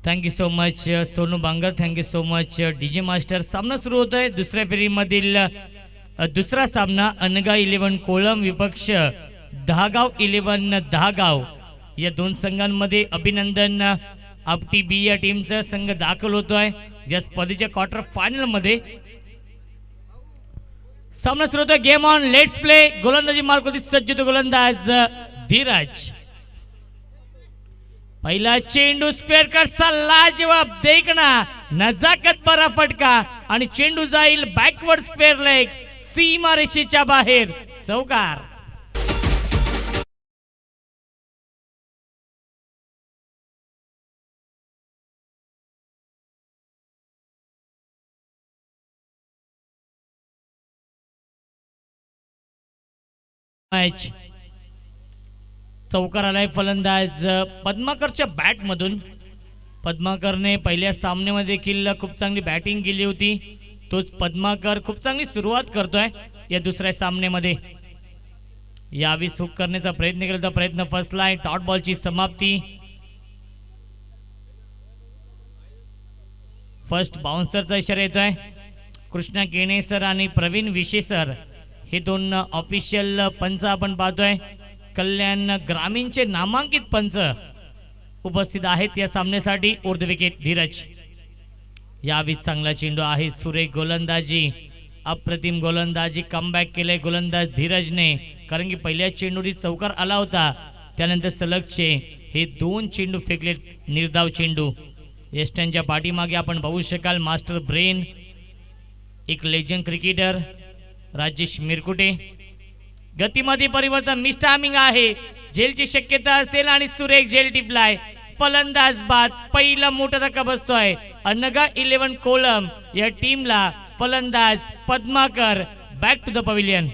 Thank you so much Sonu Bangar. Thank you so much DJ master. सामना सुरू होत आहे दुसऱ्या फेरीमधील दुसरा सामना. अनगा 11 कोळम विपक्ष दहागाव 11 दहागाव. या दोन संघांमध्ये अभिनंदन आपटी बी या टीमचा संघ दाखल होतोय या स्पर्धेच्या क्वार्टर फायनल मध्ये. सामना सुरू होतोय. Game on, let's play. गोलंदाजी मार्ग सज्ज तो गोलंदाज धीरज. पहिला चेंडू स्क्वेअर कटचा लाजवाब देखना नजाकत बरा फटका आणि चेंडू जाईल बॅकवर्ड स्क्वेअर लेग सीमा रेषेच्या बाहेर. चौकार. मॅच चौकार आलाय फलंदाज पद्माकरच्या बॅट मधून. पद्माकरने पहिल्या सामन्यामध्ये देखील खूप चांगली बॅटिंग केली होती. तोच पद्माकर खूप चांगली सुरुवात करतोय या दुसऱ्या सामन्यामध्ये. यावेळी हुक करण्याचा प्रयत्न केला तर प्रयत्न फसलाय. डॉट बॉलची समाप्ती. फर्स्ट बाउन्सरचा इशारा येतोय. कृष्णा केणेसर आणि प्रवीण विशेसर हे दोन ऑफिशियल पंच आपण पाहतोय. कल्याण ग्रामीणचे नामांकित पंच उपस्थित आहेत या सामन्यासाठी. उर्ध विकेट धीरज. यावेळी चांगला चेंडू आहे. सुरेख गोलंदाजी, अप्रतिम गोलंदाजी. कमबॅक केले गोलंदाज धीरजने, कारण की पहिल्या चेंडूची चौकार आला होता. त्यानंतर सलगचे हे दोन चेंडू फेकले, निर्धाव चेंडू. यष्ट्यांच्या पाठीमागे आपण पाहू शकाल मास्टर ब्रेन, एक लेजंड क्रिकेटर राजेश मिरकुटे. गतीमध्ये परिवर्तन, मिस टायमिंग आहे. झेलची शक्यता असेल आणि सुरेख झेल टिपलाय. फलंदाज बाद. पहिला मोठा धक्का बसतोय अनगा 11 कोलम या टीमला. फलंदाज Padmakar back to the pavilion.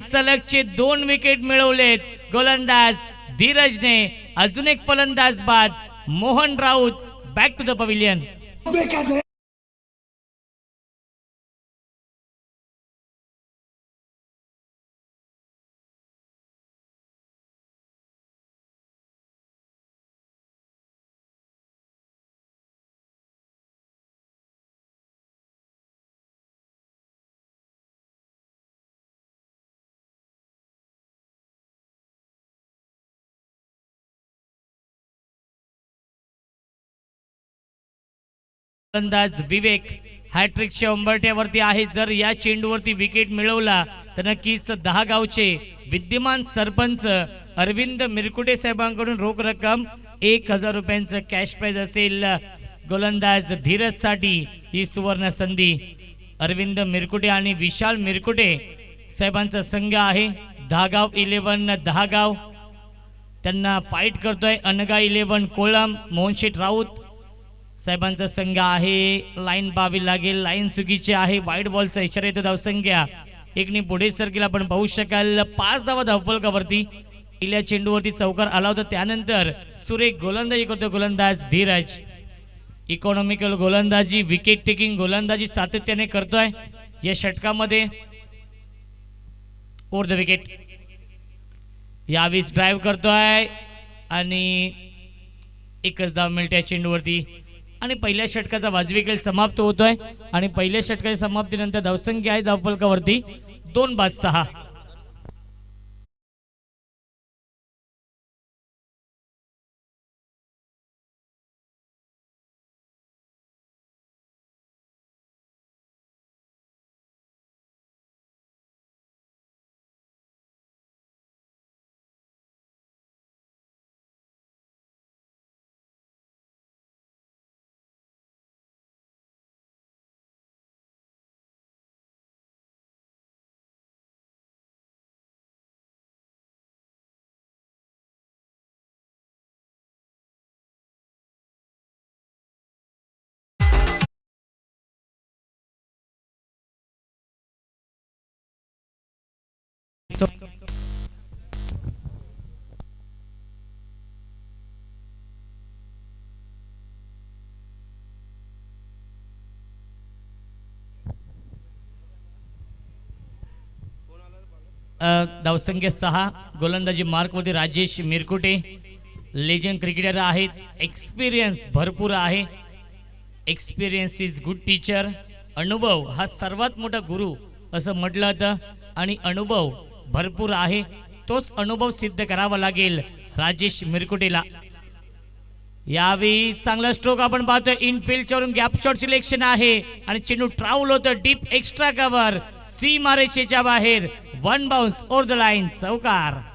सलगचे 2 विकेट मिळवलेत गोलंदाज धीरजने. अजून एक फलंदाज बाद. Mohan Raut back to the pavilion. फलंदाज विवेक हॅट्रिकच्या उंबरठ्यावरती आहे. जर या चेंडूवरती विकेट मिळवला तर नक्कीच दहागावचे विद्यमान सरपंच अरविंद मिरकुटे साहेबांकडून रोख रक्कम 1000 रुपयांचं कॅश प्राइज असेल. गोलंदाज धीरजसाठी ही सुवर्ण संधी. अरविंद मिरकुटे आणि विशाल मिरकुटे साहेबांचा संघ आहे. दहागाव 11 दहागाव. त्यांना फाईट करतोय अनगा 11 कोळम. मोहनशेठ राऊत साहेबांचा संघ आहे. लाईन पाहावी लागेल. लाईन चुकीची आहे. वाईट बॉलचा इशारा येतो. धावसंख्या एकने पुढे सरकीला आपण पाहू शकाल. 5 धावा धावफलकावरती. पहिल्या चेंडूवरती चौकार आला होता. त्यानंतर सुरेख गोलंदाजी करतो गोलंदाज धीरज. इकॉनॉमिकल गोलंदाजी, विकेट टेकिंग गोलंदाजी सातत्याने करतोय या षटकामध्ये. Over the wicket. यावेळी ड्राईव्ह करतोय आणि एकच धाव मिळते या चेंडूवरती. आणि पहिल्या षटकाचा वाजवी खेळ समाप्त होतोय. आणि पहिल्या षटकाच्या समाप्तीनंतर धावसंख्या आहे धावफलकावरती 2-6. धावसंख्या 6, गोलंदाजी मार्कवरती राजेश मिरकुटे, लेजंड क्रिकेटर आहेत, एक्सपिरियन्स भरपूर आहे. Experience is good teacher. अनुभव हा सर्वात मोठा गुरु असं म्हटलं होतं आणि अनुभव भरपूर आहे. तोच अनुभव सिद्ध करावा लागेल राजेश मिरकुटेला. यावेळी चांगला स्ट्रोक आपण पाहतोय. इनफिल्डच्या वरून गॅप शॉट सिलेक्शन आहे आणि चेंडू ट्राव्हल होतं डीप एक्स्ट्रा कव्हर सीमारेषेच्या बाहेर. One bounce over the line, चौकार.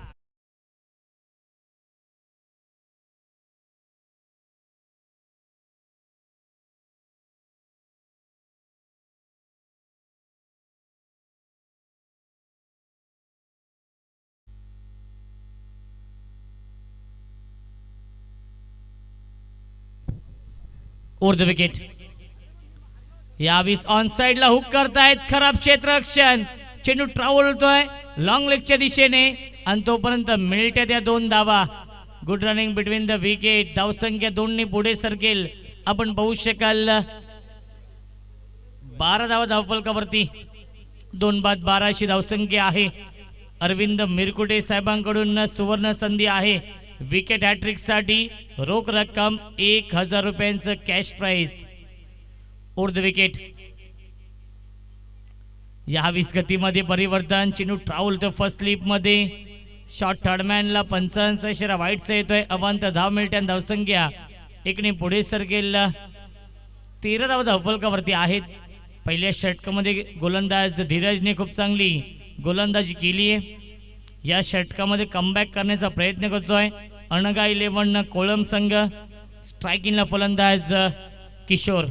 Over the wicket. यावीस ऑन साइडला हुक करतायत. खराब क्षेत्ररक्षण. चेंडू ट्राव्हल होतोय लॉंग लेगच्या दिशेने आणि तोपर्यंत मिळत्या त्या 2 धावा. Good running between the wicket. धावसंख्या 2 ने पुढे सरकेल. आपण पाहू शकाल 12 धावा धावफलकावरती. 2 बाद 12 अशी धावसंख्या आहे. अरविंद मिरकुटे साहेबांकडून सुवर्ण संधी आहे. विकेट हॅट्रिक साठी रोख रक्कम 1000 रुपयांचं cash prize. Over the wicket. या गतीमध्ये परिवर्तन. चेंडू ट्राव्हल तो फर्स्ट स्लिप मध्ये. शॉट थर्डमॅनला 55 इशारा वाईटचा येतोय. अवांत धाव मिळते. धावसंख्या 1 ने पुढे सरकेल. 13 धावा धावफलकावरती आहेत. पहिल्या षटकामध्ये गोलंदाज धीरजने खूप चांगली गोलंदाजी केली आहे. या षटकामध्ये कमबॅक करण्याचा प्रयत्न करतोय अनगा 11 कोळम संघ. स्ट्रायकिंगला फलंदाज किशोर.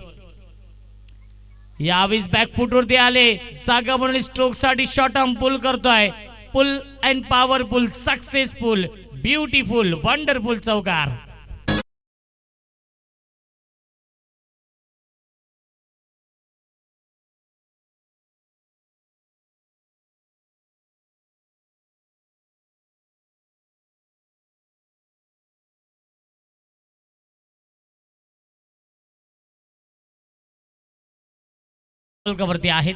यावेळी बॅकफुटवरती आले. जागा म्हणून स्ट्रोक साठी शॉर्ट आर्म पुल करतोय. Pull and powerful, successful, beautiful, wonderful, चौकार. वरती आहेत.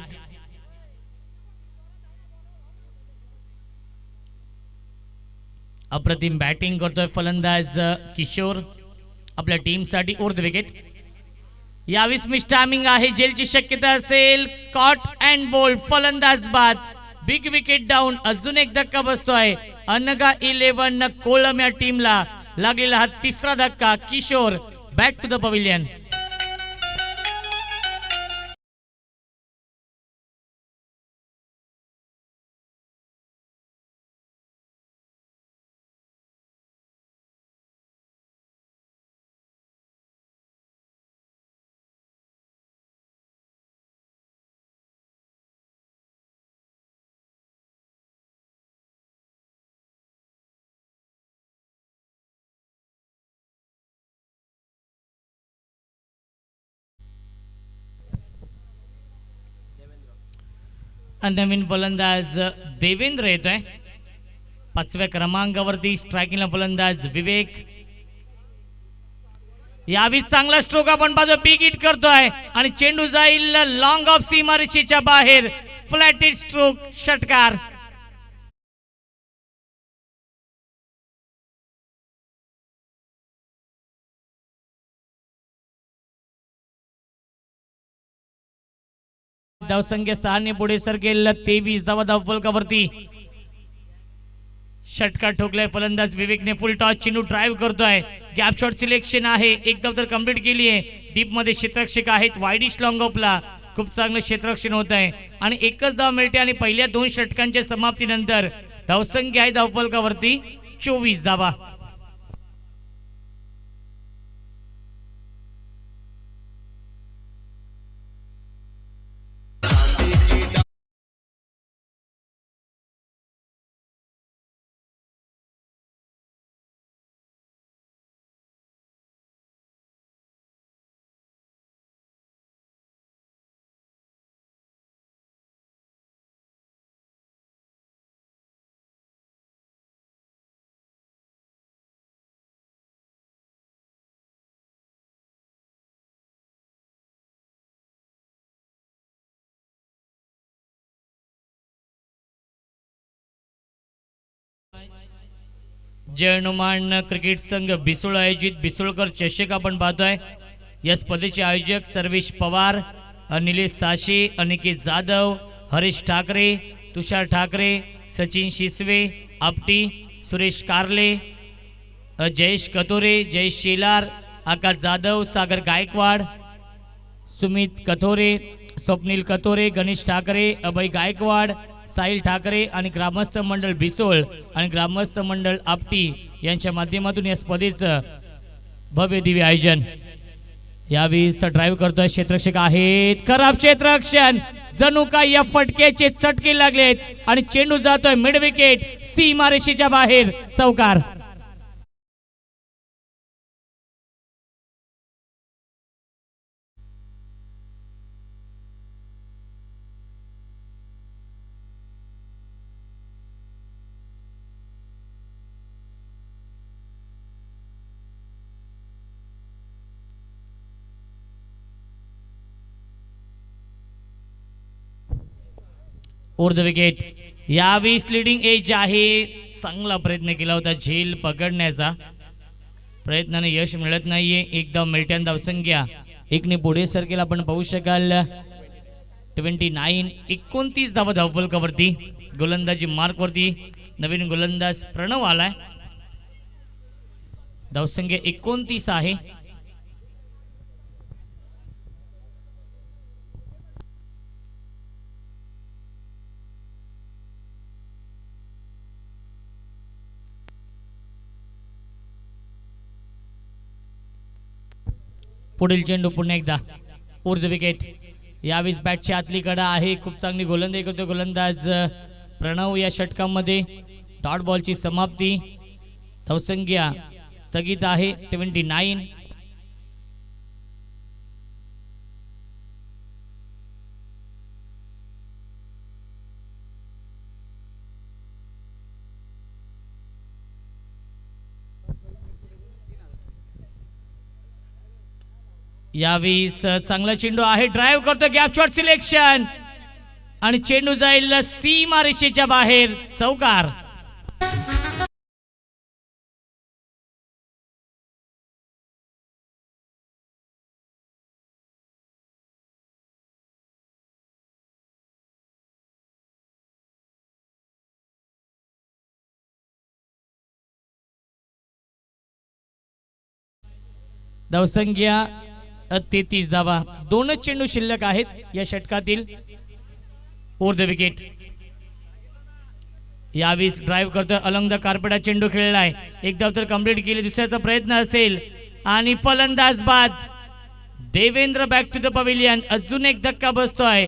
अप्रतिम बॅटिंग करतोय फलंदाज किशोर आपल्या टीमसाठी. Over the wicket. यावेळी मिस टायमिंग आहे. जेलची शक्यता असेल. कॉट अँड बोल्ड, फलंदाज बाद. Big wicket down. अजून एक धक्का बसतोय अनगा 11 कोलम या टीमला लागलेला हा 3रा धक्का. Kishor back to the pavilion. नवीन फलंदाज देवेंद्र येतोय. 5व्या क्रमांकावरती स्ट्रायकिंगला फलंदाज विवेक. यावेळी चांगला स्ट्रोक आपण पाहतो. बिग हिट करतोय आणि चेंडू जाईल लॉंग ऑफ सीमारेषेच्या बाहेर. फ्लॅट हिट स्ट्रोक, षटकार. धावसंख्या 6 ने पुढे सरकेल. 23 धावा धावफलकावरती. षटकार ठोकलाय फलंदाज विवेकने. Full toss. चेंडू ड्राईव्ह करतोय. गॅप शॉट सिलेक्शन आहे. एक धाव तर कंप्लीट केली आहे. डीप मध्ये क्षेत्ररक्षक आहेत. वाईडिश लॉंग ऑफला खूप चांगलं क्षेत्ररक्षण होत आहे आणि एकच धाव मिळते. आणि पहिल्या 2 षटकांच्या समाप्तीनंतर धावसंख्या आहे धावफलकावरती 24 धावा. जय हनुमान क्रिकेट संघ बिसोळ आयोजित बिसोळकर चषक आपण पाहतोय. या स्पर्धेचे आयोजक सर्वेश पवार, निलेश साशे, अनिकेत जाधव, हरीश ठाकरे, तुषार ठाकरे, सचिन शिसवे, आपटी, सुरेश कारले, जयेश कथोरे, जयेश शेलार, आकाश जाधव, सागर गायकवाड, सुमित कथोरे, स्वप्नील कथोरे, गणेश ठाकरे, अभय गायकवाड, साहिल ठाकरे आणि ग्रामस्थ मंडळ बिसोळ आणि ग्रामस्थ मंडळ आपटी यांच्या माध्यमातून या स्पर्धेचं भव्य दिव्य आयोजन. यावेळी ड्राईव्ह करतोय क्षेत्ररक्षक आहेत, खराब क्षेत्ररक्षण, जणू काय या फटक्याचे चटके लागलेत आणि चेंडू जातोय मिड विकेट, सीमारेषेच्या बाहेर, चौकार. Over the wicket. यावेळी लिडिंग एज आहे, चांगला प्रयत्न केला होता झेल पकडण्याचा, प्रयत्नाने यश मिळत नाहीये. एकदा मिल्टन धावसंख्या एकने पुढे सरकेल आपण पाहू शकाल. 29 धावा धावफलकावरती, गोलंदाजी मार्क वरती नवीन गोलंदाज प्रणव आलाय. धावसंख्या 29 आहे. पुढील चेंडू पुन्हा एकदा ओव्हर द विकेट. यावेळेस बॅटची आतली कडा आहे, खूप चांगली गोलंदाजी करतो गोलंदाज प्रणव. या षटकामध्ये डॉट बॉलची समाप्ती, धावसंख्या स्थगित आहे 29. यावेळी चांगला चेंडू आहे, ड्राईव्ह करतो, गॅप शॉट सिलेक्शन आणि चेंडू जाईल सीमारेषेच्या बाहेर, चौकार. धावसंख्या 33 धावा, दोनच चेंडू शिल्लक आहेत या षटकातील. Over the wicket. यावेळी ड्राईव्ह करतोय अलंग द कार्पेटा, चेंडू खेळलाय, एक धाव तर कंप्लीट केली, दुसऱ्याचा प्रयत्न असेल आणि फलंदाज बाद. Devendra back to the pavilion, अजून एक धक्का बसतोय.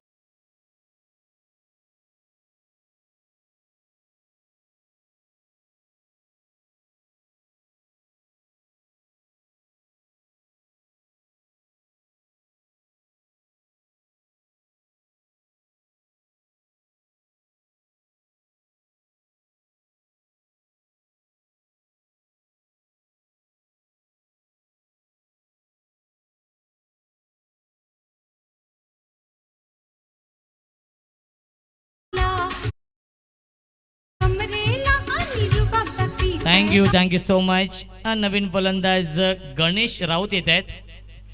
Thank you so much. नवीन फलंदाज गणेश राऊत येत आहेत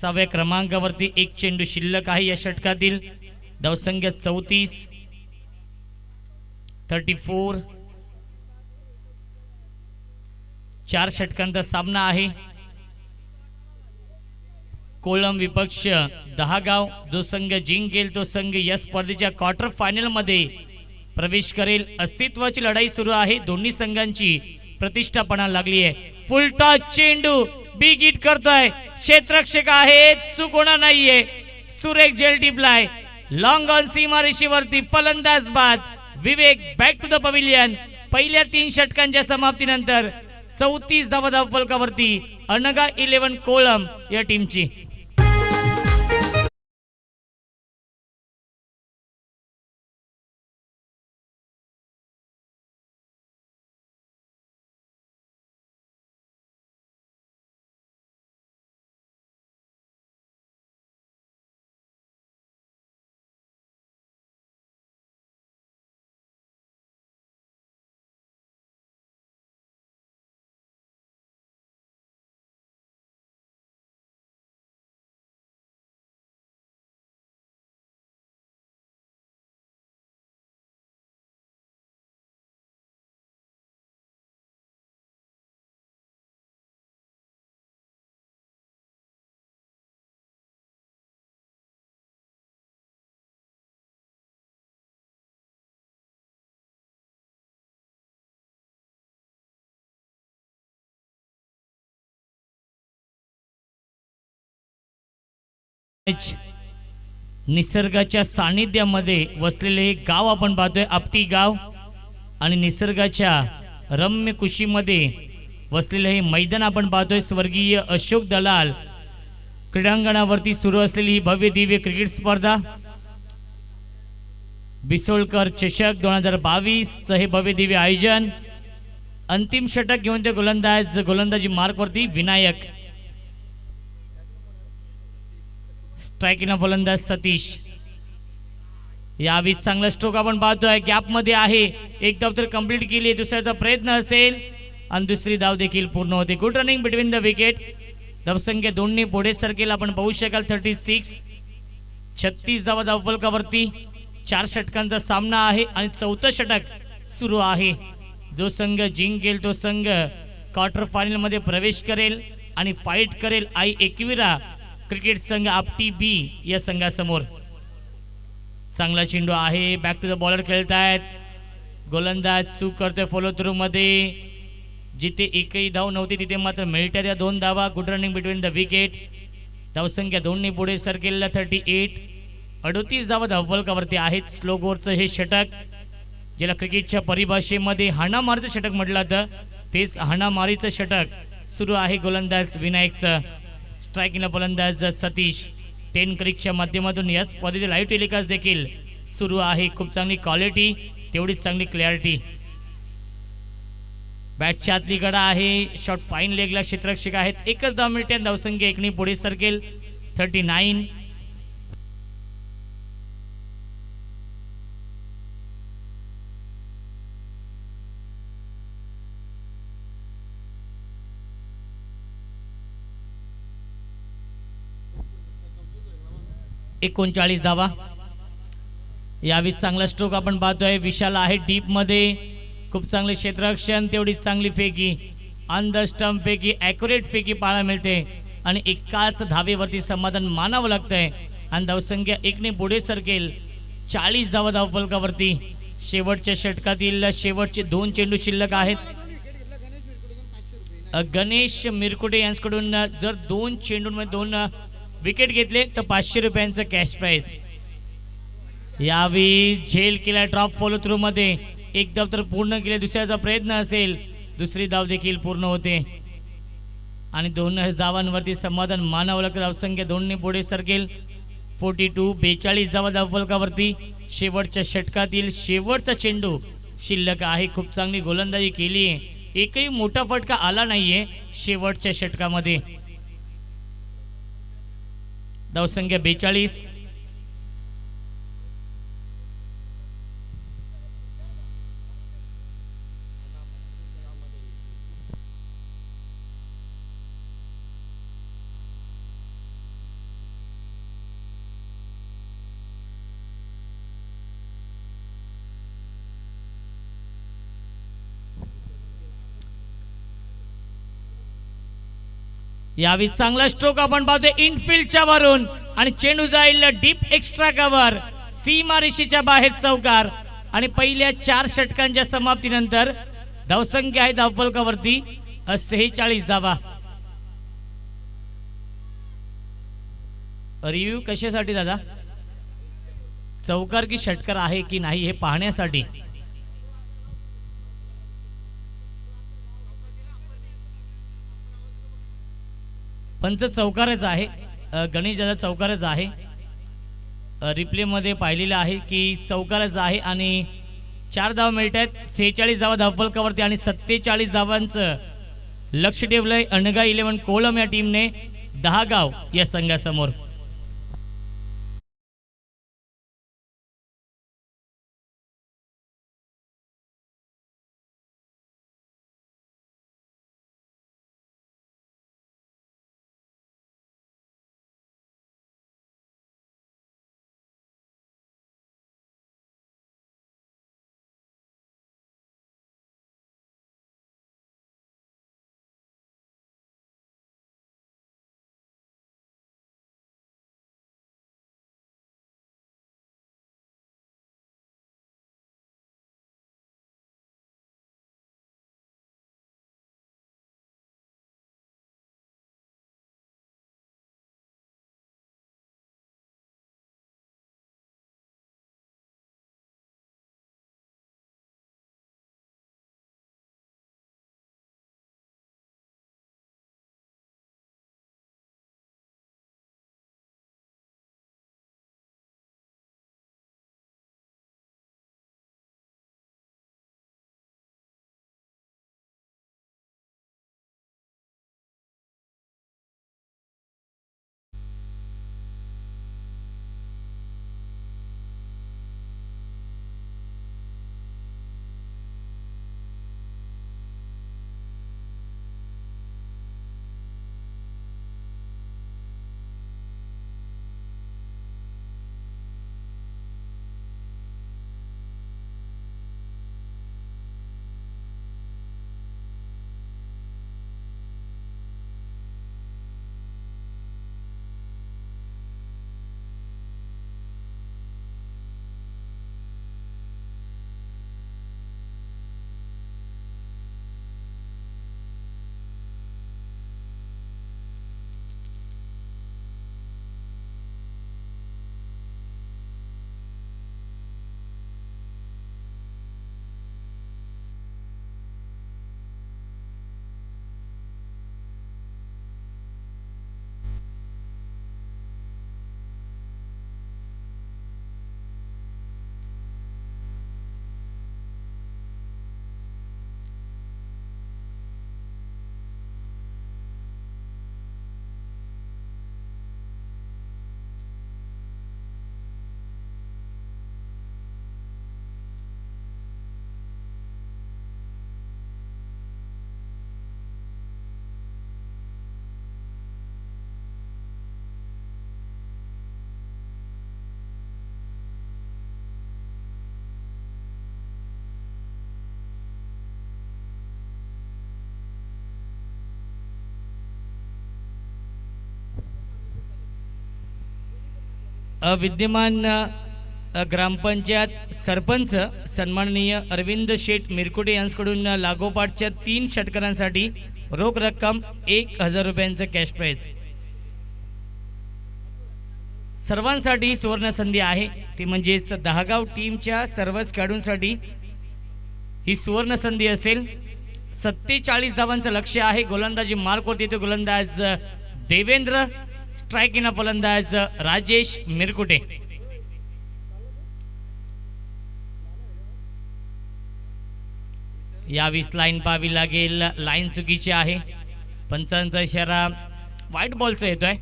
6व्या क्रमांकावरती. एक चेंडू शिल्लक आहे या षटकातील, धावसंख्या 34. 4 षटकांचा सामना आहे. कोलम विपक्ष 10 गाव. जो संघ जिंकेल तो संघ या स्पर्धेच्या क्वार्टर फायनल मध्ये प्रवेश करेल. अस्तित्वाची लढाई सुरू आहे, दोन्ही संघांची प्रतिष्ठा पणाला लागली आहे. फुल टॉस चेंडू बिग हिट करतोय, क्षेत्ररक्षक आहे, चूक होणार नाहीये, सुरेख जेल टिपलाय, लॉंग ऑन सीमारेषेवरती, फलंदाज बाद. विवेक बॅक टू द पवेलियन. पहिल्या 3 षटकांच्या समाप्तीनंतर 34 धावा धावफलकावरती अनगा 11 कोलम या टीमची. निसर्गाच्या सानिध्यामध्ये वसलेले हे गाव आपण पाहतोय, आपटी गाव. आणि निसर्गाच्या रम्य कुशीमध्ये वसलेले हे मैदान आपण पाहतोय. स्वर्गीय अशोक दलाल क्रीडांगणावरती सुरू असलेली ही भव्य दिव्य क्रिकेट स्पर्धा, बिसोळकर चषक 2022 चं हे भव्य दिव्य आयोजन. अंतिम षटक घेऊन ते गोलंदाजी मार्कवरती विनायक. स्ट्रायकिंगला फलंदाज सतीश. यावेळी चांगला स्ट्रोक आपण पाहतोय, गॅप मध्ये आहे. एक धाव तर कंप्लीट केली, दुसऱ्याचा प्रयत्न असेल आणि दुसरी धाव देखील पूर्ण होते. Good running between the wicket. धावसंख्या 2 पुढे सरकेल आपण पाहू शकाल. 36 36 धावा धावफलकावरती. 4 षटकांचा सामना आहे आणि चौथं षटक सुरू आहे. जो संघ जिंकेल तो संघ क्वार्टर फायनल मध्ये प्रवेश करेल आणि फाईट करेल आई एकविरा क्रिकेट संघ आपटी बी या संघासमोर. चांगला चेंडू आहे, बॅक टू द बॉलर खेळतायत. गोलंदाज चूक करतोय फॉलो थ्रू मध्ये. जिथे एकही धाव नव्हती तिथे मात्र मिळतात या 2 धावा. Good running between the wicket. धावसंख्या 2 पुढे सरकेल. 38 38 धावा धावफलकावरती आहेत. स्लो गोरचं हे षटक, ज्याला क्रिकेटच्या परिभाषेमध्ये हाणामारीचं षटक म्हटलं तर तेच हाणामारीचं षटक सुरू आहे. गोलंदाज विनायकचं. स्ट्रायकिंगला फलंदाज सतीश. 10 क्रिकच्या माध्यमातून या स्पर्धेचे लाईव्ह टेलिकास्ट देखील सुरू आहे. खूप चांगली क्वालिटी, तेवढीच चांगली क्लॅरिटी. बॅटच्या आतली गडा आहे. शॉट फाईन लेगला क्षेत्ररक्षक आहेत. एकच धाव मिळते. धावसंख्या 1 पुढे सरकेल. 39 39 धावा. यावेळी चांगला स्ट्रोक आपण पाहतोय. विशाल आहे डीप मध्ये. खूप चांगले क्षेत्ररक्षण, तेवढीच चांगली फेकी. ऑन द स्टंप फेकी, ॲक्युरेट फेकी पाहायला मिळते आणि एकाच धावेवरती समाधान मानावं लागतंय. आणि धावसंख्या 1 पुढे सरकेल. 40 धावा धावफलकावरती. शेवटच्या षटकातील शेवटचे 2 चेंडू शिल्लक आहेत. गणेश मिरकुटे यांच्याकडून जर 2 चेंडूंमध्ये 2 विकेट घेतले तर 500 रुपयांचं कॅश प्राइज. यावेळी झेल केला ड्रॉप फॉलो थ्रू मध्ये. एक धाव तर पूर्ण केले, दुसऱ्याचा प्रयत्न असेल, दुसरी धाव देखील पूर्ण होते आणि 2 धावांवरती समाधान मानावं लागतं. धावसंख्या 2 पुढे सरकेल. 42 42 धावा धावफलकावरती. शेवटच्या षटकातील शेवटचा चेंडू शिल्लक आहे. खूप चांगली गोलंदाजी केली आहे. एकही मोठा फटका आला नाहीये शेवटच्या षटकामध्ये. धावसंख्या 42. यावेळी चांगला स्ट्रोक आपण पाहतोय इनफिल्डच्या वरून आणि चेंडू जाईल डीप एक्स्ट्रा कव्हर. सीमारेषेच्या बाहेर चौकार. आणि पहिल्या 4 षटकांच्या समाप्तीनंतर धावसंख्या आहे धावफलकावरती 46 धावा. रिव्ह्यू कशासाठी दादा? चौकार की षटकार आहे की नाही हे पाहण्यासाठी. पंच चौकारच आहे. गणेश दादा चौकारच आहे. रिप्ले मध्ये पाहिलेलं आहे की चौकारच आहे आणि 4 धावा मिळतात. 46 धावा धावफलकावरती आणि 47 धावांचं लक्ष ठेवलंय अनगा 11 कोलम या टीमने 10 गाव या संघासमोर. विद्यमान ग्रामपंचायत सरपंच सन्माननीय अरविंद शेठ मिरकुटे यांच्याकडून लागोपाठच्या 3 षटकारांसाठी रोख रक्कम 1000 रुपयांचं कॅश प्राइज. सर्वांसाठी सुवर्ण संधी आहे, ती म्हणजेच दहागाव टीमच्या सर्वच खेळाडूंसाठी ही सुवर्ण संधी असेल. 47 धावांचं लक्ष्य आहे. गोलंदाजी मार्कवरती येतो गोलंदाज देवेंद्र, स्ट्राईक फलंदाज राजेश मिरकुटे. यावीस लाईन पाहावी लागेल, लाईन चुकीची आहे. पंचांचा इशारा व्हाईट बॉलचा येतोय.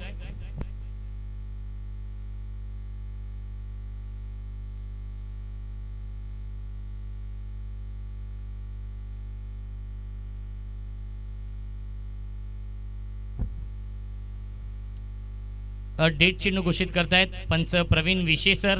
डेट चिन्ह घोषित करतायत पंच प्रवीण विशेसर.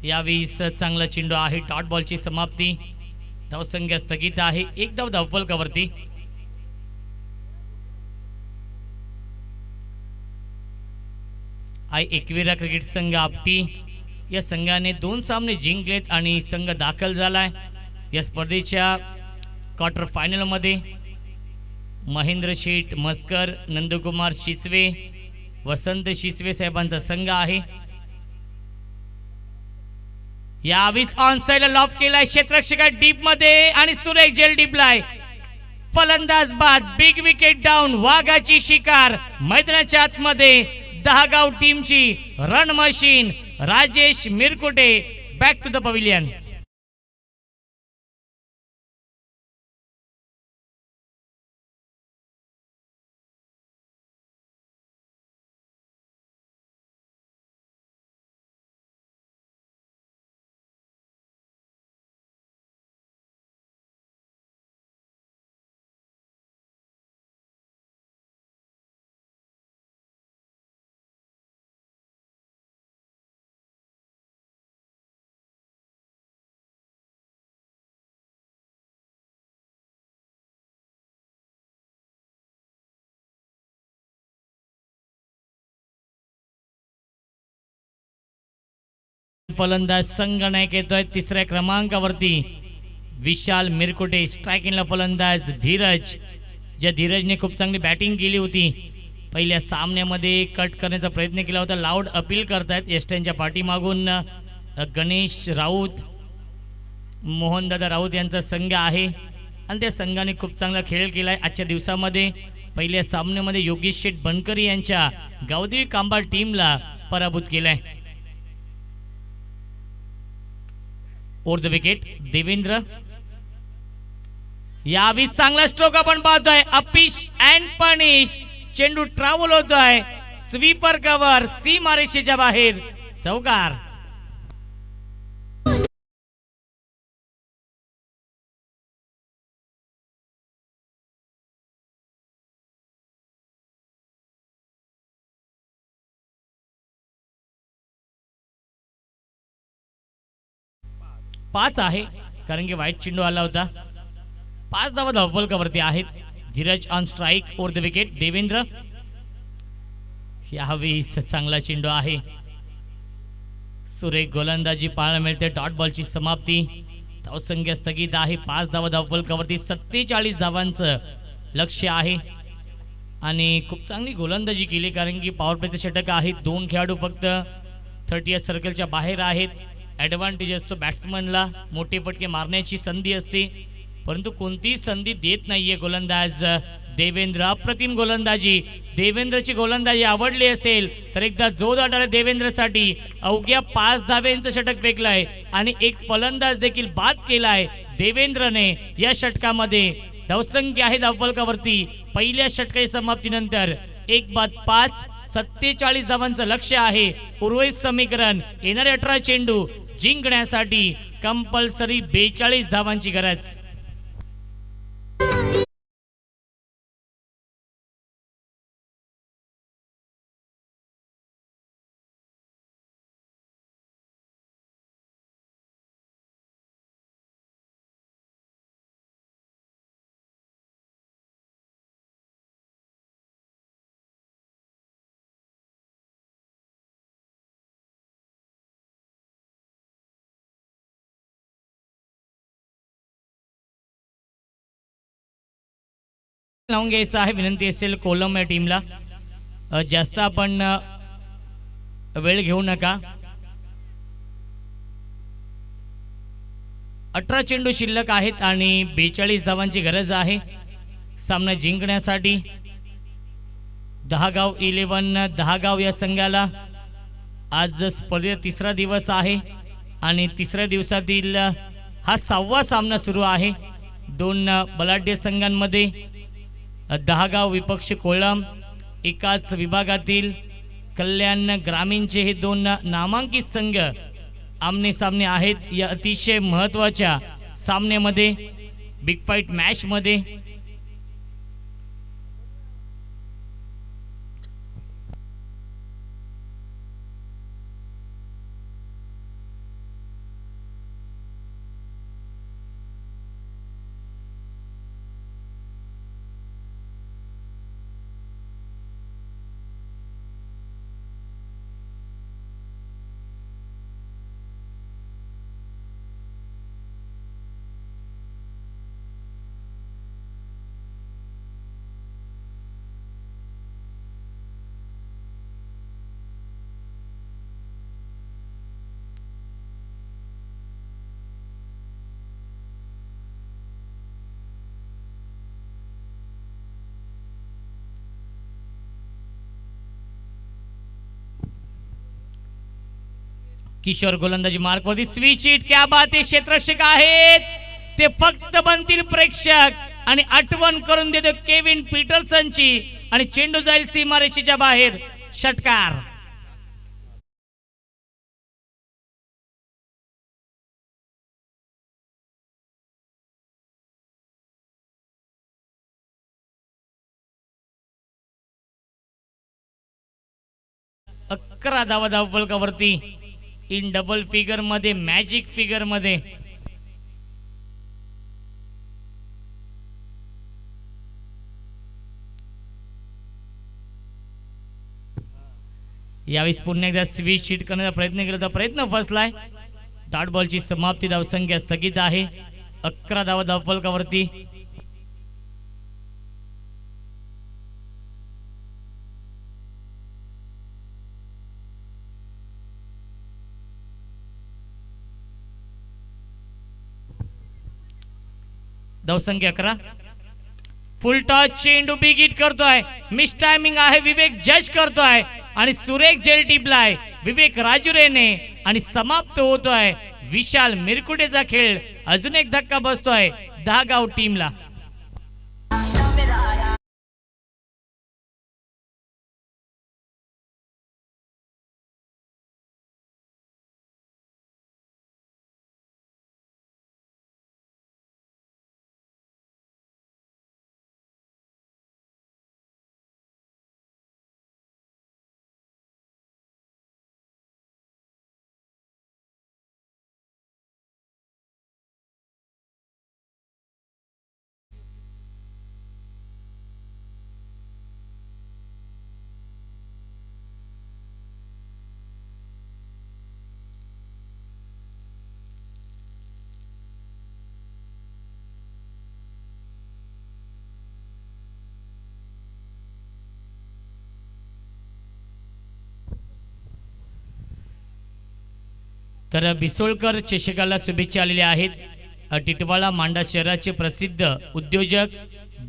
यावेळी चांगला चेंडू आहे. डॉट बॉलची समाप्ती. धावसंख्या स्थगित आहे. एक धाव धावफलकावरती. एकविरा क्रिकेट संघ आपटी या संघाने 2 सामने जिंकलेत आणि संघ दाखल झालाय या स्पर्धेच्या क्वार्टर फायनल मध्ये. महेंद्र शेठ मस्कर, नंदकुमार शिसवे, वसंत शिसवे साहेबांचा संघ आहे. यावीस ऑन साइडला लॉफ केलाय क्षेत्ररक्षका डीप मध्ये आणि सुरेख जेल डीपलाय. फलंदाज बाद. Big wicket down. वाघाची शिकार मैदानाच्या आतमध्ये. दहागाव टीमची run machine Rajesh Mirkute back to the pavilion. फलंदाज संगनायक येतोय तिसऱ्या क्रमांकावरती. विशाल मिरकुटे. स्ट्रायकिंगला फलंदाज धीरज. ज्या धीरजने खूप चांगली बॅटिंग केली होती. पहिल्या सामन्यामध्ये कट करण्याचा प्रयत्न केला होता. लाऊड अपील करतायत एस्टनच्या पाठीमागून. गणेश राऊत, मोहनदादा राऊत यांचा संघ आहे आणि त्या संघाने खूप चांगला खेळ केलाय आजच्या दिवसामध्ये. पहिल्या सामन्यामध्ये योगेश शेठ बनकरी यांच्या गावदेवी कांबा टीमला पराभूत केलाय. Over the wicket Devendra. यावी चांगला स्ट्रोक आपण पाहतोय. Uppish and punish. चेंडू ट्रॅव्हल होतोय. स्वीपर कव्हर सीमारेषेच्या बाहेर. चौकार. पाच आहे कारण की वाईट चेंडू आला होता. 5 धावा धावफलकावरती आहेत. Dheeraj on strike. Over the wicket Devendra. यावेळी चांगला चेंडू आहे. सुरेख गोलंदाजी पाहायला मिळते. डॉट बॉलची समाप्ती. धावसंख्या स्थगित आहे. 5 धावा धावफलकावरती. 47 धावांचं लक्ष्य आहे आणि खूप चांगली गोलंदाजी केली कारण की पॉवर प्लेचे षटक आहेत. 2 खेळाडू फक्त 30 सर्कलच्या बाहेर आहेत. ॲडव्हान्टेज असतो बॅट्समनला. मोठे फटके मारण्याची संधी असते परंतु कोणतीही संधी देत नाहीये गोलंदाज देवेंद्र. अप्रतिम गोलंदाजी. देवेंद्रची गोलंदाजी आवडली असेल तर एकदा जोरदार आला देवेंद्रसाठी. अवघ्या 5 धाब्यांचं षटक फेकलाय आणि एक फलंदाज देखील बाद केलाय देवेंद्रने या षटकामध्ये. धावसंख्या आहे धावफलकावरती पहिल्या षटकाच्या समाप्तीनंतर 1-5. 47 धावांचं लक्ष्य आहे. उर्वरित समीकरण येणारे 18 चेंडू जिंकण्यासाठी कंपल्सरी 42 धावांची गरज. लावून घ्यायचं आहे, विनंती असेल कोलम या टीमला. जास्त आपण वेळ घेऊ नका. 18 चेंडू शिल्लक आहेत आणि 42 धावांची गरज आहे सामना जिंकण्यासाठी. दहागाव 11 दहागाव या संघाला आज स्पर्धेचा तिसरा दिवस आहे आणि तिसऱ्या दिवसातील हा 6वा सामना सुरू आहे. दोन बलाढ्य संघांमध्ये. दहागाव विपक्ष कोळम एकाच विभागातील कल्याण ग्रामीणचे हे दोन नामांकित संघ आमने सामने आहेत. या अतिशय महत्त्वाच्या सामन्यामध्ये, बिग फाईट मॅच मध्ये किशोर गोलंदाजी मार्कवरती स्विच हिट. क्या बात आहे. क्षेत्ररक्षक आहेत ते फक्त बनतील प्रेक्षक आणि आठवण करून देतो केविन पीटरसनची आणि चेंडू जाईल सीमारेषेच्या बाहेर. षटकार. अकरा धावा धावफलकावरती इन डबल फिगर मध्ये, मॅजिक फिगर मध्ये. यावेळेस पुन्हा एकदा स्विच हिट करण्याचा प्रयत्न केला तर प्रयत्न फसलाय. डॉट बॉलची समाप्ती. धावसंख्या स्थगित आहे. 11 धावा धावफलकावरती. धावसंख्या 11. फुल टॉस चेंडू बिग हिट करतोय. मिस टायमिंग आहे. विवेक जज करतोय आणि सुरेख जेल टिपलाय विवेक राजुरेने आणि समाप्त होतोय विशाल मिरकुटेचा खेळ. अजून एक धक्का बसतोय दहागाव टीमला. तर बिसोळकर चषकाला शुभेच्छा आलेल्या आहेत. टिटवाळा मांडा शहराचे प्रसिद्ध उद्योजक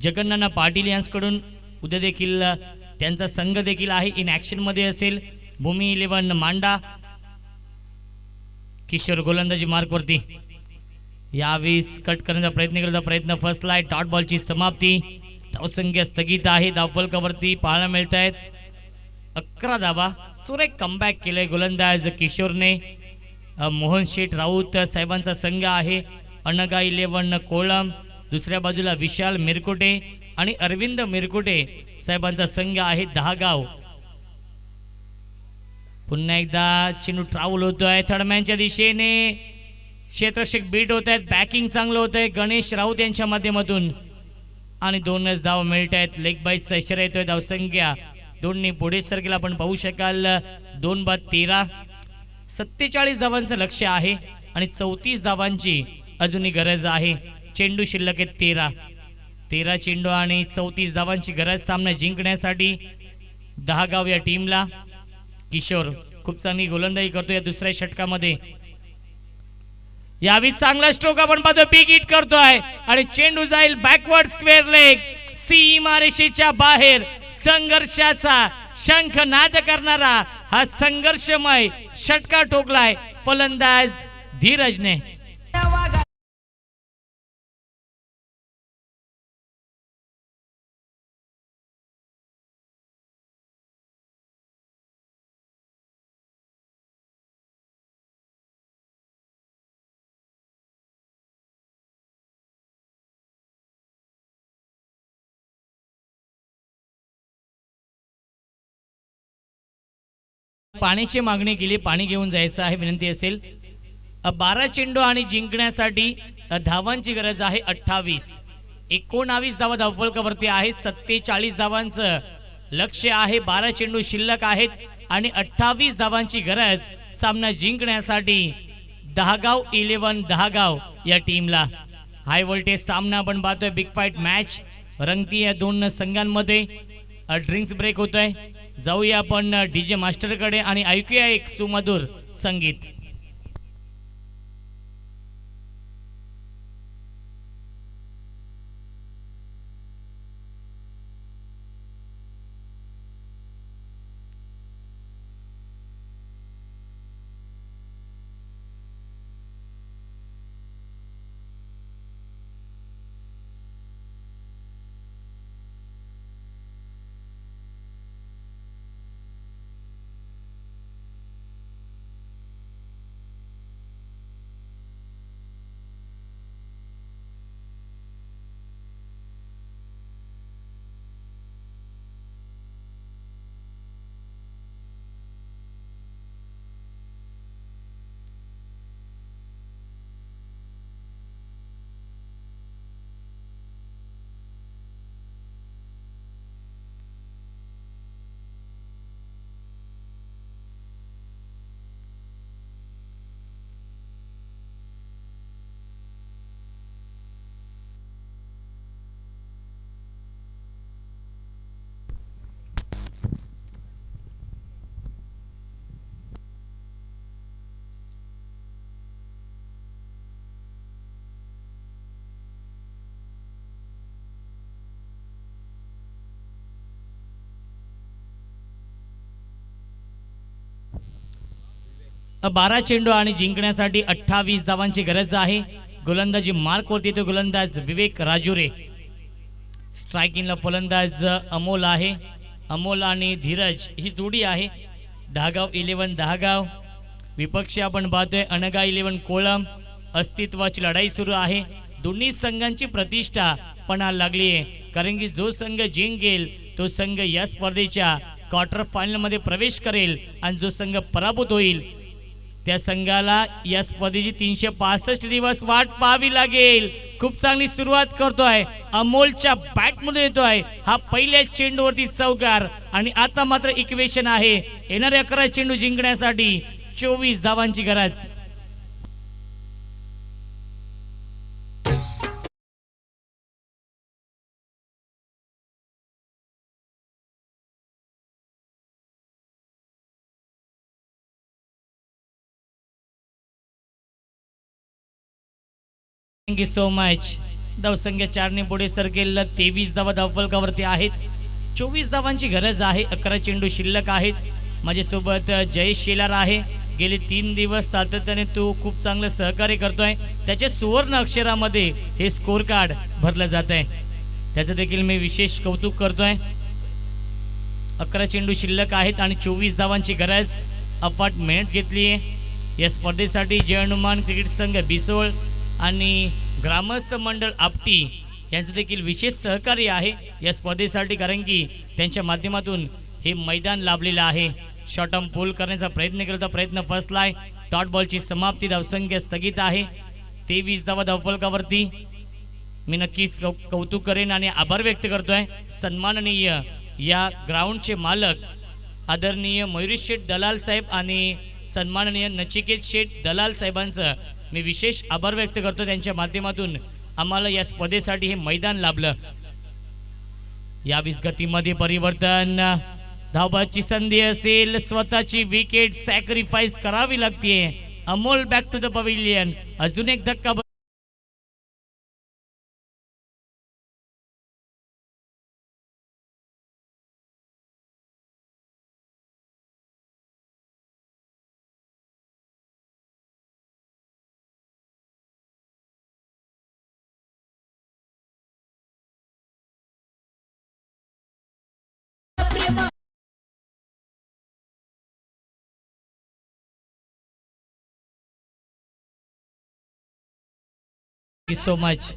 जगन्नाना पाटील यांच्याकडून उद्या देखील त्यांचा संघ देखील आहे इन ॲक्शन मध्ये असेल. भूमी 11 मांडा. किशोर गोलंदाजी मार्कवरती. यावेळेस कट करण्याचा प्रयत्न केला, प्रयत्न फसलाय. डॉट बॉलची समाप्ती. धावसंख्या स्थगित आहे. धावफलकावरती पाहायला मिळत आहेत 11 धावा. सुरेख कमबॅक केलंय गोलंदाज किशोरने. मोहन शेठ राऊत साहेबांचा संघ आहे. अनगा 11 कोळम. दुसऱ्या बाजूला विशाल मिरकुटे आणि अरविंद मिरकुटे साहेबांचा संघ आहे दहागाव. पुन्हा एकदा चेंडू ट्रॅव्हल होतोय थर्डमॅनच्या दिशेने. क्षेत्ररक्षक बीट होत आहेत. बॅकिंग चांगलं होत आहे गणेश राऊत यांच्या माध्यमातून आणि 2च धाव मिळत आहेत. लेग बाईटचा इशारा येतोय. धावसंख्या 2 पुढे सरकेल आपण पाहू शकाल. 2/13. 47 धावांचं लक्ष्य आहे आणि 34 धावांची अजूनही गरज आहे. चेंडू शिल्लक आहे 13. 13 चेंडू आणि 34 धावांची गरज सामना जिंकण्यासाठी दहागाव या टीमला. किशोर खूप चांगली गोलंदाजी करतो या दुसऱ्या षटकामध्ये. यावी चांगला स्ट्रोक आपण पाहतो, बिग हिट करतोय आणि चेंडू जाईल बॅकवर्ड स्क्वेअर लेग, सीमारेषेच्या बाहेर. संघर्षाचा शंख नाद करणारा हा संघर्षमय षटका ठोकलाय फलंदाज धीरजने. पाण्याची मागणी केली, पाणी घेऊन जायचं आहे विनंती असेल. 12 चेंडू आणि जिंकण्यासाठी धावांची गरज आहे 28. 19 धावा धावफलकावरती आहेत. 47 धावांचं लक्ष्य आहे. 12 चेंडू शिल्लक आहेत आणि 28 धावांची गरज सामना जिंकण्यासाठी दहागाव 11 दहागाव या टीमला. हाय व्होल्टेज सामना आपण पाहतोय, बिग फाईट मॅच रंगती या दोन संघांमध्ये. ड्रिंक्स ब्रेक होतोय. जाऊया आपण डीजे मास्टरकडे आणि ऐकूया एक सुमधुर संगीत. बारा चेंडू आणि जिंकण्यासाठी 28 धावांची गरज आहे. गोलंदाजी मार्क वरती तो गोलंदाज विवेक राजुरे. स्ट्रायकिंगला फलंदाज अमोल आहे. अमोल आणि धीरज ही जोडी आहे. दहागाव 11 दहागाव. विपक्षी आपण पाहतोय अनगा 11 कोळम. अस्तित्वाची लढाई सुरू आहे. दोन्ही संघांची प्रतिष्ठा पणाला लागली आहे, कारण की जो संघ जिंकेल तो संघ या स्पर्धेच्या क्वार्टर फायनल मध्ये प्रवेश करेल आणि जो संघ पराभूत होईल त्या संघाला या स्पर्धेची 365 दिवस वाट पाहावी लागेल. खूप चांगली सुरुवात करतोय अमोलच्या बॅटमध्ये येतोय हा पहिल्या चेंडूवरती चौकार आणि आता मात्र इक्वेशन आहे. येणारे 11 चेंडू जिंकण्यासाठी 24 धावांची गरज. Thank you so much. धावसंख्या 4 ने पुढे सरकेल. 23 धावा धावफलकावरती आहेत. 24 धावांची गरज आहे. 11 चेंडू शिल्लक आहेत. माझ्यासोबत जयेश शेलार आहे. गेले 3 दिवस सातत्याने तो खूप चांगलं सहकार्य करतोय. त्याच्या सुवर्ण अक्षरामध्ये हे स्कोर कार्ड भरलं जात आहे, त्याचं देखील मी विशेष कौतुक करतोय. 11 चेंडू शिल्लक आहेत आणि 24 धावांची गरज. अफाट मेहनत घेतली आहे या स्पर्धेसाठी. जय हनुमान क्रिकेट संघ बिसोळ आणि ग्रामस्थ मंडळ आपटी यांचं देखील विशेष सहकार्य आहे या स्पर्धेसाठी, कारण की त्यांच्या माध्यमातून हे मैदान लाभलेलं आहे. शॉर्ट टर्म पूल करण्याचा प्रयत्न केला होता, प्रयत्न फसलाय. डॉट बॉलची समाप्ती. धावसंख्या स्थगित आहे. 23 धावा धावफलकावरती. मी नक्कीच कौतुक करेन आणि आभार व्यक्त करतोय सन्माननीय या ग्राउंडचे मालक आदरणीय मयुरेश शेठ दलाल साहेब आणि सन्माननीय नचिकेत शेठ दलाल साहेबांचं मी विशेष आभार व्यक्त करतो. त्यांच्या माध्यमातून आम्हाला या स्पर्धेसाठी हे मैदान लाभलं. यावीस गतीमध्ये परिवर्तन, धावबाची संधी असेल, स्वतःची विकेट सॅक्रिफाईस करावी लागते. Amol back to the pavilion. अजून एक धक्का. Thank you so much.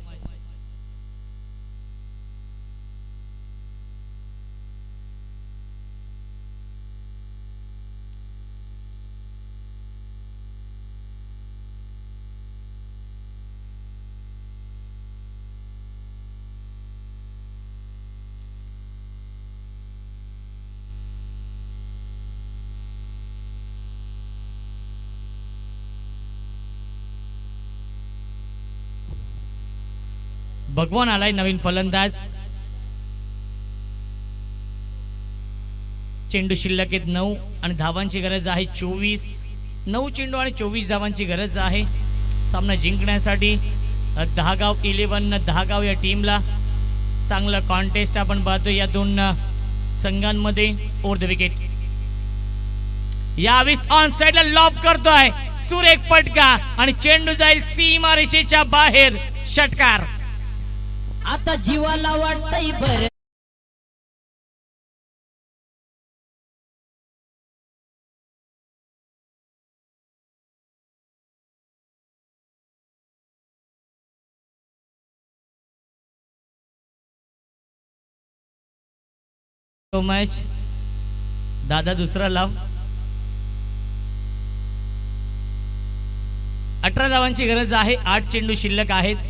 भगवान आलाय नवीन फलंदाज. चेंडू शिल्लक आहेत 9 आणि धावांची गरज आहे 24. 9 चेंडू आणि 24 धावांची गरज आहे सामना जिंकण्यासाठी. दहागाव 11 दहागाव या टीमला चांगलं कॉन्टेस्ट आपण पाहतो या दोन संघांमध्ये. Over the wicket. यावेळेस ऑन साइडला लॉब करतोय सुरेख फटका आणि चेंडू जाईल सीमा रेषेच्या बाहेर. षटकार. आता जीवाला वाटतंय बर. So much. दादा दुसरा लाव. 18 धावांची गरज आहे. 8 चेंडू शिल्लक आहेत.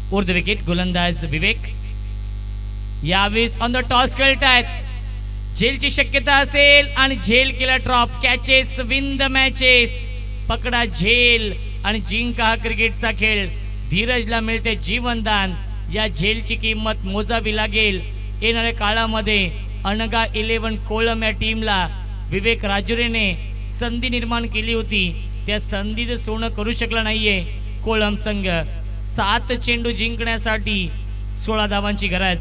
Over the wicket. गोलंदाज विवेक. यावेळेस ऑन द टॉस खेळतायत. झेलची शक्यता असेल आणि झेल केला drop. Catches win the matches. पकडा झेल आणि जिंका हा क्रिकेटचा खेळ. धीरजला मिळते जीवनदान. या झेलची किंमत मोजावी लागेल येणाऱ्या काळामध्ये. अनगा 11 कोळम या टीमला विवेक राजुरेने संधी निर्माण केली होती. त्या संधीचं सोनं करू शकला नाहीये कोळम संघ. 7 चेंडू जिंकण्यासाठी 16 धावांची गरज.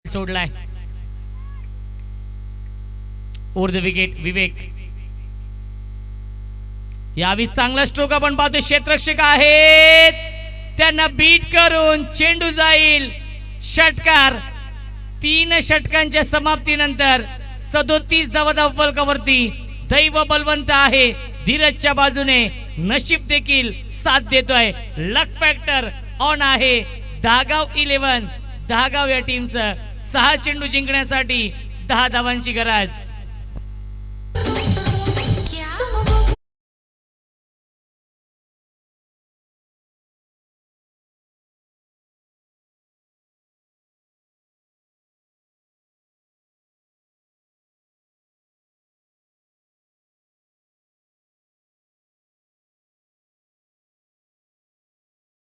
सोडलाय. ओव्हर द विकेट विवेक. यावेळी चांगला स्ट्रोक आपण पाहतो. क्षेत्ररक्षक आहेत त्यांना बीट करून चेंडू जाईल. षटकार. 3 षटकांच्या समाप्तीनंतर 37 धावा फलकावरती. दैव बलवंत आहे धीरजच्या बाजूने. नशीब देखील साथ देतोय. लक फॅक्टर ऑन आहे. दहागाव 11 दहागाव या टीमचं 6 चेंडू जिंकण्यासाठी 10 धावांची गरज.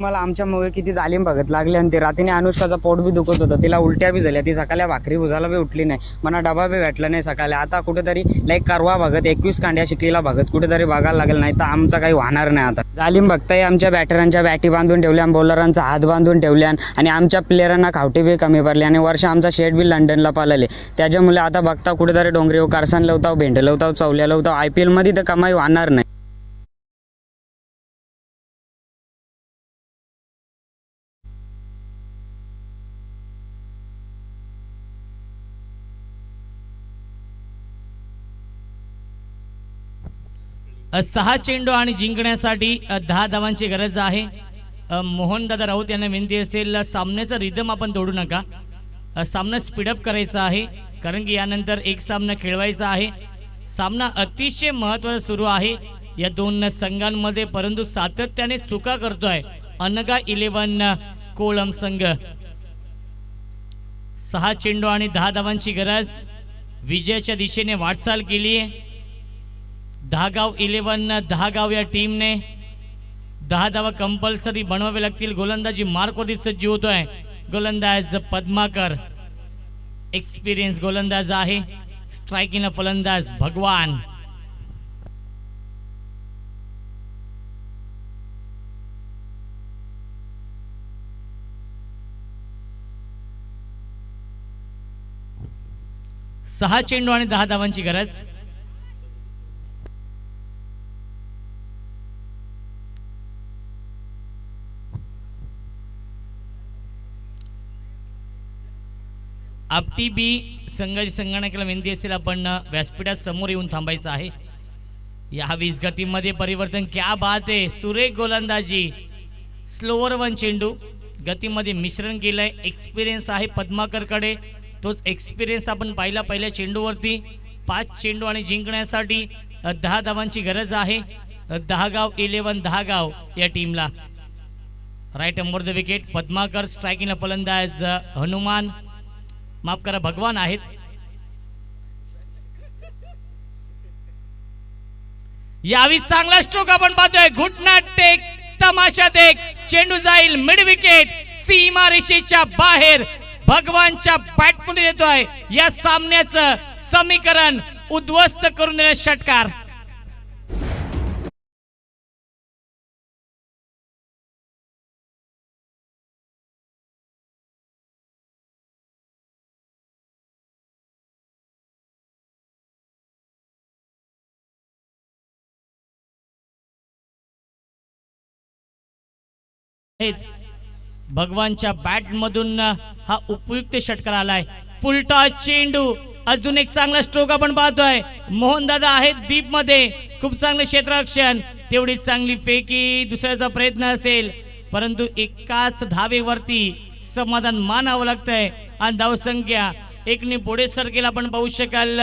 मला आमच्यामुळे किती जालीम भगत लागले आणि ते रात्रीने अनुष्काचा पोट बी दुखत होतं. तिला उलट्या बी झाल्या. ती सकाळी भाकरी भुजाला बी उठली नाही. मला डबा बी भेटला नाही सकाळी. आता कुठेतरी लाईक करवा भगत 21 कांड्या शिकलेला भगत कुठेतरी बघायला लागेल. नाही तर आमचं काही होणार नाही. आता जालीम भक्ताई आमच्या बॅटरांच्या बॅटी बांधून ठेवल्या, बॉलरांचा हात बांधून ठेवल्या आणि आमच्या प्लेयरांना खावटी बी कमी पडले आणि वर्ष आमचा शेट बी लंडनला पालले. त्याच्यामुळे आता बघता कुठेतरी डोंगरी कारसान लावताव, भेंड लावताव, चवल्या लावताव. IPL मध्ये तर कमाई होणार नाही. 6 चेंडू आणि जिंकण्यासाठी 10 धावांची गरज आहे. मोहनदादा राऊत यांना विनंती असेल, सामन्याचा रिदम आपण तोडू नका. सामना स्पीडअप करायचा आहे, कारण की यानंतर एक सामना खेळवायचा आहे. सामना अतिशय महत्त्वाचा सुरू आहे या दोन संघांमध्ये, परंतु सातत्याने चुका करतोय अनगा 11 कोलम संघ. 6 चेंडू आणि 10 धावांची गरज, विजयाच्या दिशेने वाटचाल केली आहे. दहागाव 10 या टीमने 10 धावा कंपल्सरी बनवावे लागतील. गोलंदाजी मार्कवरती सज्ज होतोय गोलंदाज पद्माकर, एक्सपिरियन्स गोलंदाज आहे. स्ट्रायकिंगला फलंदाज भगवान. सहा चेंडू आणि 10 धावांची गरज. आपटी बी संघाची संगणकाला विनंती असेल, आपण व्यासपीठात समोर येऊन थांबायचं आहे. या 20 गतीमध्ये परिवर्तन, क्या बात आहे, सुरेख गोलंदाजी. स्लोवर 1 चेंडू, गतीमध्ये मिश्रण केलंय. एक्सपिरियन्स आहे पद्माकरकडे, तोच एक्सपिरियन्स आपण पाहिला पहिल्या चेंडूवरती. 5 चेंडू आणि जिंकण्यासाठी 10 धावांची गरज आहे. 10 या टीमला. राईट अंबर द विकेट पद्माकर, स्ट्रायकिंगला फलंदाज हनुमान, माफ करा भगवान आहेत. यावी चांगला स्ट्रोक आपण पाहतोय. घुटना टेक, तमाशा टेक, चेंडू जाईल मिड विकेट, सीमा रेषेच्या बाहेर. भगवानच्या बॅटमध्ये येतोय या सामन्याचं समीकरण उद्ध्वस्त करून देण्याचा षटकार. भगवानच्या बॅट मधून हा उपयुक्त षटकार आलाय. फुलटॉस चेंडू, अजून एक चांगला स्ट्रोक आपण पाहतोय. मोहनदादा आहेत डीप मध्ये, खूप चांगले क्षेत्ररक्षण, तेवढी चांगली फेकी. दुसऱ्याचा प्रयत्न असेल, परंतु एकाच धावेवरती समाधान मानावं लागतंय. आणि धावसंख्या एकने पुढे सरकेल आपण पाहू शकाल.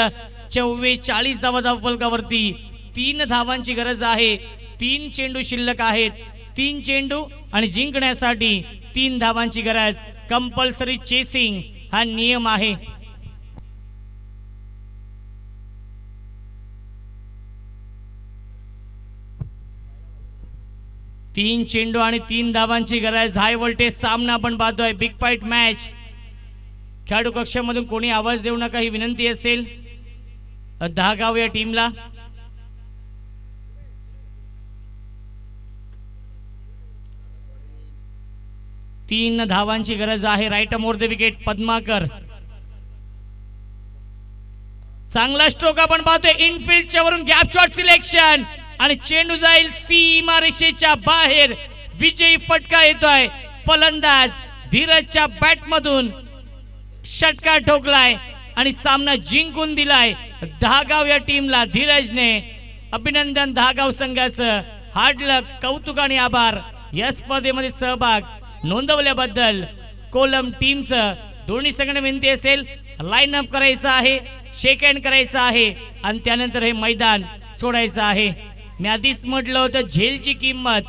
44 धावा धावफलकावरती. 3 धावांची गरज आहे. 3 चेंडू शिल्लक आहेत. 3 चेंडू आणि जिंकण्यासाठी 3 धावांची गरज. कंपल्सरी चेसिंग हा नियम आहे. तीन चेंडू आणि 3 धावांची गरज. हाय व्होल्टेज सामना आपण पाहतोय, बिग फाईट मॅच. खेळाडू कक्षामधून कोणी आवाज देऊ नका ही विनंती असेल 10 या टीमला. तीन धावांची गरज आहे. Right more the wicket Padmakar, चांगला स्ट्रोक आपण पाहतोय. इनफिल्डच्या वरून गॅप शॉट सिलेक्शन आणि चेंडू जाईल सीमा रेषेच्या बाहेर. विजयी फटका येतोय. फलंदाज धीरजच्या बॅट मधून षटकार ठोकलाय आणि सामना जिंकून दिलाय 10 या टीमला. धीरजने अभिनंदन 10 संघाचं. हार्ड लक, कौतुक आणि आभार या स्पर्धेमध्ये सहभाग नोंदवल्याबद्दल. कोलम टीमचं दोन्ही संघांना विनंती असेल, लाईन अप करायचं आहे, शेक हँड करायचं आहे आणि त्यानंतर हे मैदान सोडायचं आहे. मी आधीच म्हटलं होतं, झेलची किंमत